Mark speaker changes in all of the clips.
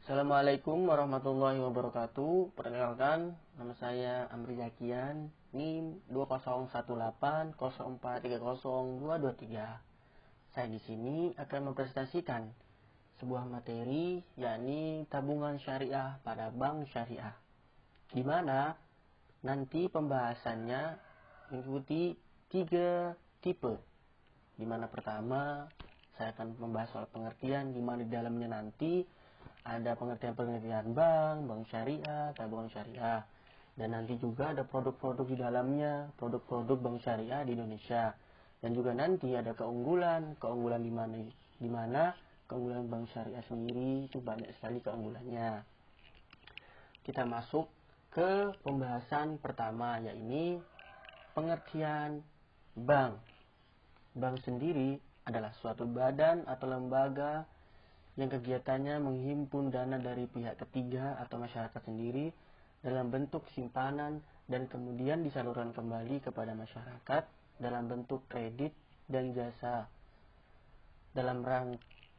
Speaker 1: Assalamualaikum warahmatullahi wabarakatuh. Perkenalkan, nama saya Amri Zakian, NIM 201804302223. Saya di sini akan mempresentasikan sebuah materi, yakni tabungan syariah pada bank syariah, di mana nanti pembahasannya mengikuti 3 tipe. Di mana pertama, saya akan membahas soal pengertian, di mana di dalamnya nanti ada pengertian-pengertian bank syariah, tabungan syariah. Dan nanti juga ada produk-produk di dalamnya, produk-produk bank syariah di Indonesia. Dan juga nanti ada keunggulan di mana keunggulan bank syariah sendiri itu banyak sekali keunggulannya. Kita masuk ke pembahasan pertama, yaitu pengertian bank. Bank sendiri adalah suatu badan atau lembaga yang kegiatannya menghimpun dana dari pihak ketiga atau masyarakat sendiri dalam bentuk simpanan dan kemudian disalurkan kembali kepada masyarakat dalam bentuk kredit dan jasa dalam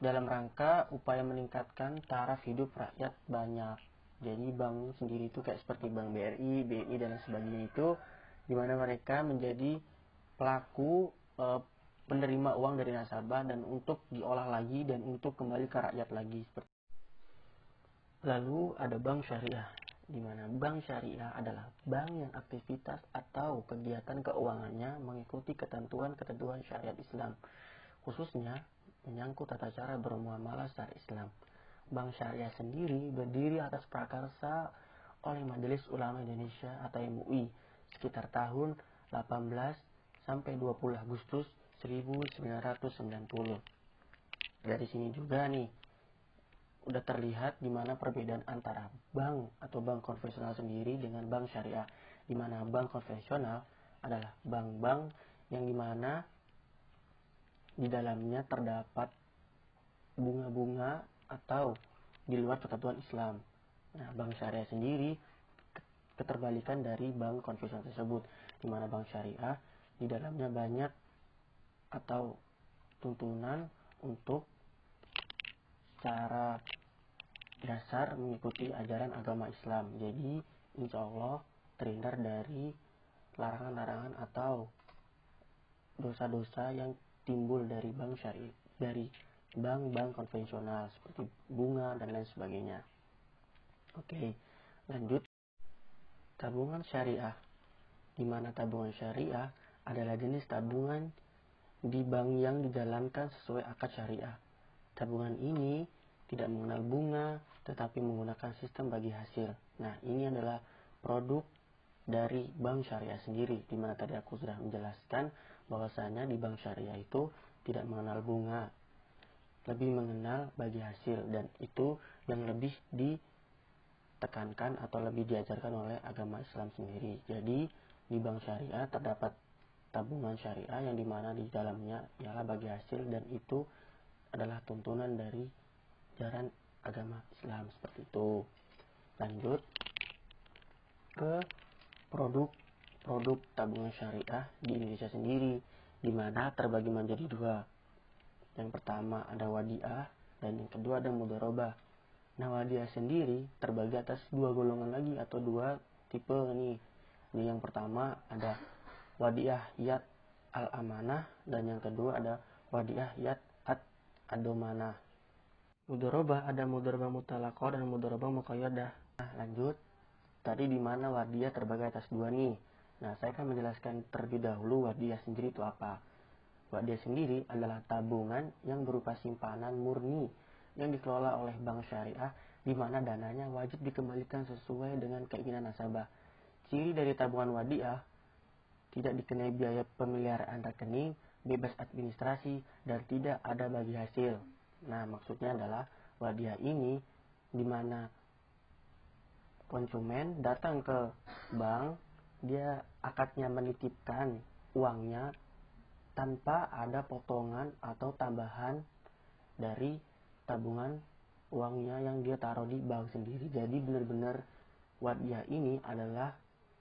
Speaker 1: rangka upaya meningkatkan taraf hidup rakyat banyak. Jadi bank sendiri itu kayak seperti bank BRI, BNI dan lain sebagainya itu, di mana mereka menjadi pelaku penerima uang dari nasabah dan untuk diolah lagi dan untuk kembali ke rakyat lagi. Lalu ada bank syariah, di mana bank syariah adalah bank yang aktivitas atau kegiatan keuangannya mengikuti ketentuan-ketentuan syariat Islam, khususnya menyangkut tata cara bermuamalah secara Islam. Bank syariah sendiri berdiri atas prakarsa oleh Majelis Ulama Indonesia atau MUI sekitar tahun 18 sampai 20 Agustus 1990. Dari sini juga nih udah terlihat di mana perbedaan antara bank atau bank konvensional sendiri dengan bank syariah, di mana bank konvensional adalah bank-bank yang dimana di dalamnya terdapat bunga-bunga atau di luar ketentuan Islam. Nah, bank syariah sendiri keterbalikan dari bank konvensional tersebut, di mana bank syariah di dalamnya banyak atau tuntunan untuk cara dasar mengikuti ajaran agama Islam. Jadi insya Allah terhindar dari larangan-larangan atau dosa-dosa yang timbul dari bank syariah, dari bank-bank konvensional seperti bunga dan lain sebagainya. Oke, lanjut. Tabungan syariah, di mana tabungan syariah adalah jenis tabungan di bank yang dijalankan sesuai akad syariah. Tabungan ini tidak mengenal bunga, tetapi menggunakan sistem bagi hasil. Nah, ini adalah produk dari bank syariah sendiri, di mana tadi aku sudah menjelaskan bahwasanya di bank syariah itu tidak mengenal bunga, lebih mengenal bagi hasil, dan itu yang lebih ditekankan atau lebih diajarkan oleh agama Islam sendiri. Jadi di bank syariah terdapat tabungan syariah yang dimana di dalamnya ialah bagi hasil, dan itu adalah tuntunan dari ajaran agama Islam seperti itu. Lanjut ke produk tabungan syariah di Indonesia sendiri, di mana terbagi menjadi 2. Yang pertama ada wadiah dan yang kedua ada mudharabah. Nah, wadiah sendiri terbagi atas 2 golongan lagi atau 2 tipe nih. Ini yang pertama ada wadiah yad al-amanah dan yang kedua ada wadiah yad ad-adomanah. Mudharabah ada mudharabah mutalaqah dan mudharabah muqayyadah. Nah, lanjut. Tadi di mana wadiah terbagi atas 2 nih. Nah, saya akan menjelaskan terlebih dahulu wadiah sendiri itu apa. Wadiah sendiri adalah tabungan yang berupa simpanan murni yang dikelola oleh bank syariah, di mana dananya wajib dikembalikan sesuai dengan keinginan nasabah. Ciri dari tabungan wadiah tidak dikenai biaya pemeliharaan rekening, bebas administrasi, dan tidak ada bagi hasil. Nah, maksudnya adalah wadiah ini di mana konsumen datang ke bank, dia akadnya menitipkan uangnya tanpa ada potongan atau tambahan dari tabungan uangnya yang dia taruh di bank sendiri. Jadi benar-benar wadiah ini adalah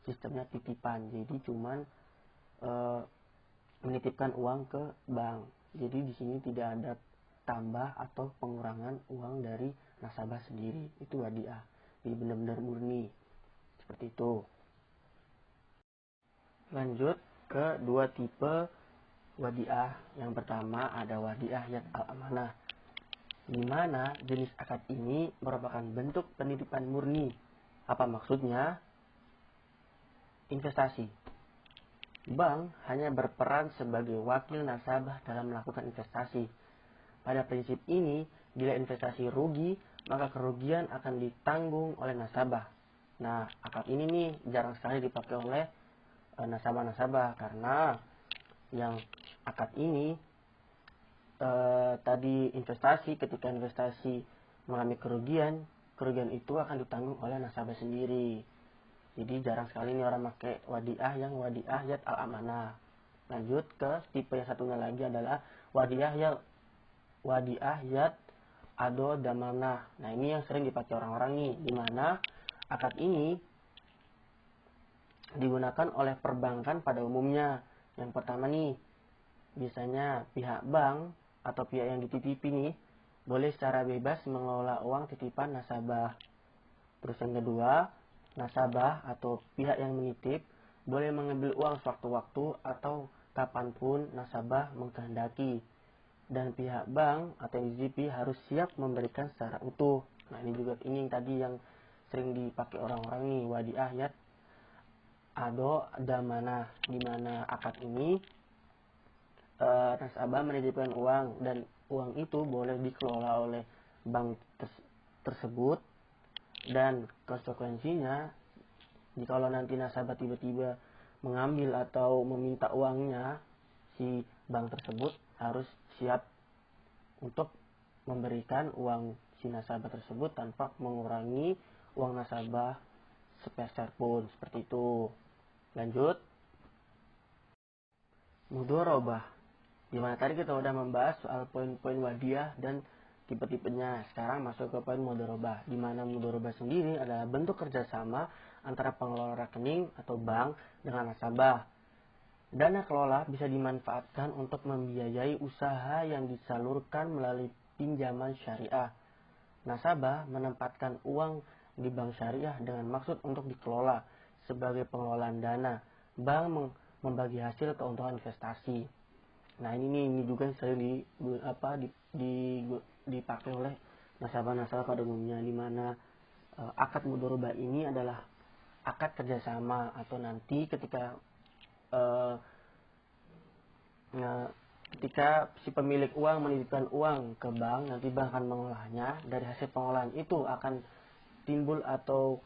Speaker 1: sistemnya titipan. Jadi cuman menitipkan uang ke bank. Jadi di sini tidak ada tambah atau pengurangan uang dari nasabah sendiri. Itu wadiah, jadi benar-benar murni seperti itu. Lanjut ke dua tipe wadiah. Yang pertama ada wadiah yad al-amanah, di mana jenis akad ini merupakan bentuk penitipan murni. Apa maksudnya? Investasi. Bank hanya berperan sebagai wakil nasabah dalam melakukan investasi. Pada prinsip ini, bila investasi rugi, maka kerugian akan ditanggung oleh nasabah. Nah, akad ini nih jarang sekali dipakai oleh nasabah-nasabah, karena yang akad ini tadi investasi, ketika investasi mengalami kerugian itu akan ditanggung oleh nasabah sendiri. Jadi jarang sekali nih orang pakai wadiah yang wadiah yad al-amanah. Lanjut ke tipe yang satunya lagi adalah wadiah yad ado damanah. Nah, ini yang sering dipakai orang-orang nih, di mana akad ini digunakan oleh perbankan pada umumnya. Yang pertama nih, biasanya pihak bank atau pihak yang dititipi nih boleh secara bebas mengelola uang titipan nasabah. Terus yang kedua, nasabah atau pihak yang menitip boleh mengambil uang sewaktu-waktu atau kapanpun nasabah mengkehendaki. Dan pihak bank atau yang dititipi harus siap memberikan secara utuh. Nah, ini yang tadi yang sering dipakai orang-orang nih, wadiah yad ado damanah, di mana akad ini nasabah menitipkan uang dan uang itu boleh dikelola oleh bank tersebut, dan konsekuensinya jikalau nanti nasabah tiba-tiba mengambil atau meminta uangnya, si bank tersebut harus siap untuk memberikan uang si nasabah tersebut tanpa mengurangi uang nasabah sepeser pun, seperti itu. Lanjut, mudharabah, di mana tadi kita udah membahas soal poin-poin wadiah dan tipe-tipenya. Sekarang masuk ke poin mudharabah, di mana mudharabah sendiri adalah bentuk kerjasama antara pengelola rekening atau bank dengan nasabah. Dana kelola bisa dimanfaatkan untuk membiayai usaha yang disalurkan melalui pinjaman syariah. Nasabah menempatkan uang di bank syariah dengan maksud untuk dikelola sebagai pengelolaan dana. Bank membagi hasil keuntungan investasi. Nah, ini juga sering dipakai oleh nasabah-nasabah pada umumnya, di mana akad mudharabah ini adalah akad kerjasama, atau nanti ketika si pemilik uang menitipkan uang ke bank, nanti bank akan mengolahnya. Dari hasil pengolahan itu akan timbul atau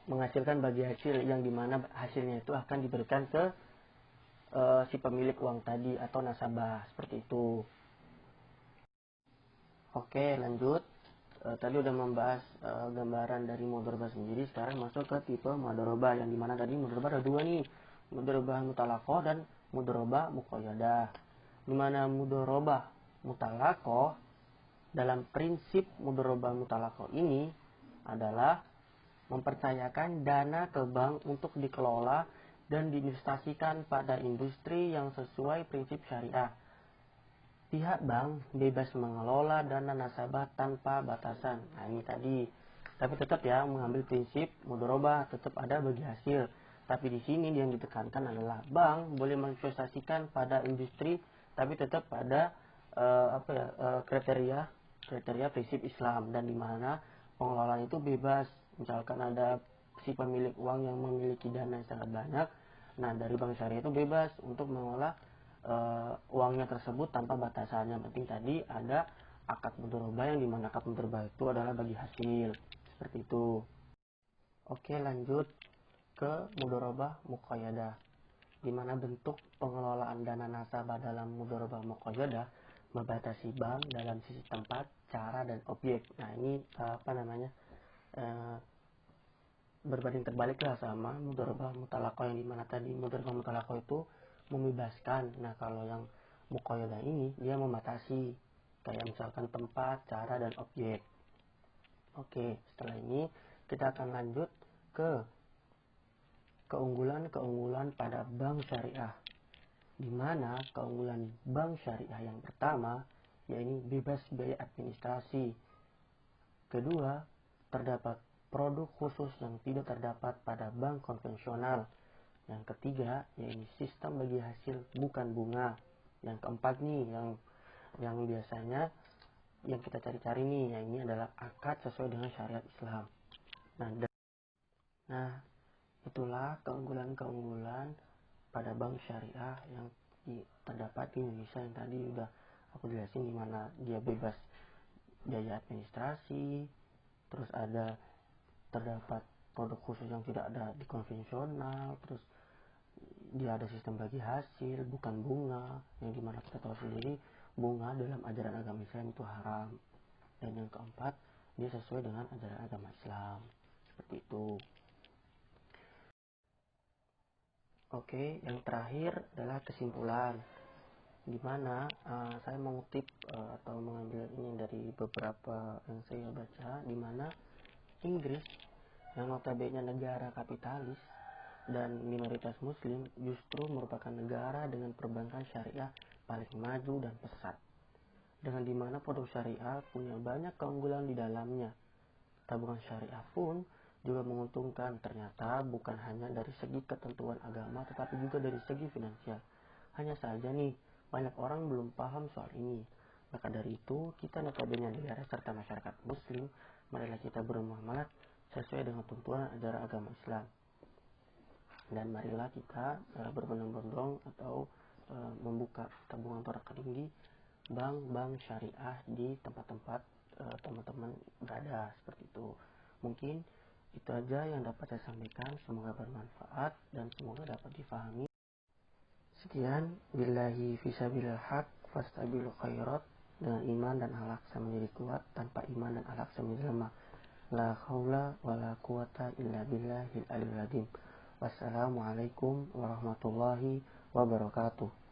Speaker 1: menghasilkan bagi hasil, yang dimana hasilnya itu akan diberikan ke si pemilik uang tadi atau nasabah, seperti itu. Oke, lanjut. Tadi udah membahas gambaran dari mudharabah sendiri. Sekarang masuk ke tipe mudharabah, yang dimana tadi mudharabah ada dua nih, mudharabah mutalaqah dan mudharabah muqayyadah. Dimana mudharabah mutalaqah, dalam prinsip mudharabah mutalaqah ini adalah mempercayakan dana ke bank untuk dikelola dan diinvestasikan pada industri yang sesuai prinsip syariah. Pihak bank bebas mengelola dana nasabah tanpa batasan. Nah, ini tadi. Tapi tetap ya, mengambil prinsip mudharabah tetap ada bagi hasil. Tapi di sini yang ditekankan adalah bank boleh menginvestasikan pada industri, tapi tetap pada kriteria prinsip Islam, dan di mana pengelolaan itu bebas. Misalkan ada si pemilik uang yang memiliki dana yang sangat banyak, nah dari bank syariah itu bebas untuk mengolah uangnya tersebut tanpa batasan. Yang penting tadi ada akad mudharabah, yang dimana akad mudharabah itu adalah bagi hasil, seperti itu. Oke, lanjut ke mudharabah muqayyadah, di mana bentuk pengelolaan dana nasabah dalam mudharabah muqayyadah membatasi bank dalam sisi tempat, cara, dan objek. Nah, ini berbanding terbalik lah sama mudharabah mutalaqah, yang dimana tadi mudharabah mutalaqah itu membebaskan. Nah, kalau yang muqayyadah ini dia membatasi, kayak misalkan tempat, cara, dan objek. Oke, setelah ini kita akan lanjut ke keunggulan-keunggulan pada bank syariah, di mana keunggulan bank syariah yang pertama yaitu bebas biaya administrasi. Kedua, terdapat produk khusus yang tidak terdapat pada bank konvensional. Yang ketiga, yaitu sistem bagi hasil bukan bunga. Yang keempat nih, yang biasanya yang kita cari-cari nih, yang ini adalah akad sesuai dengan syariat Islam. Nah, itulah keunggulan-keunggulan pada bank syariah yang terdapat di Indonesia yang tadi udah aku jelasin, gimana dia bebas biaya administrasi, terus terdapat produk khusus yang tidak ada di konvensional, terus dia ada sistem bagi hasil bukan bunga, yang dimana kita tahu sendiri bunga dalam ajaran agama Islam itu haram. Dan yang keempat, dia sesuai dengan ajaran agama Islam, seperti itu. Oke, yang terakhir adalah kesimpulan, dimana saya mengutip atau mengambil ini dari beberapa yang saya baca, dimana Inggris yang notabene negara kapitalis dan minoritas muslim justru merupakan negara dengan perbankan syariah paling maju dan pesat, dengan dimana produk syariah punya banyak keunggulan di dalamnya. Tabungan syariah pun juga menguntungkan, ternyata bukan hanya dari segi ketentuan agama tetapi juga dari segi finansial. Hanya saja nih, banyak orang belum paham soal ini. Maka dari itu, kita notabene negara serta masyarakat muslim, marilah kita bermuamalah sesuai dengan tuntunan ajaran agama Islam. Dan marilah kita berbondong-bondong atau membuka tabungan atau rekening di bank-bank syariah di tempat-tempat teman-teman berada, seperti itu. Mungkin itu aja yang dapat saya sampaikan, semoga bermanfaat dan semoga dapat difahami. Sekian, billahi fisabilil haq fastabilu khairat. Dengan iman dan akhlak saya menjadi kuat, tanpa iman dan akhlak saya menjadi lemah. La haula wa la quwata illa billahil aliyil azim. Wassalamualaikum warahmatullahi wabarakatuh.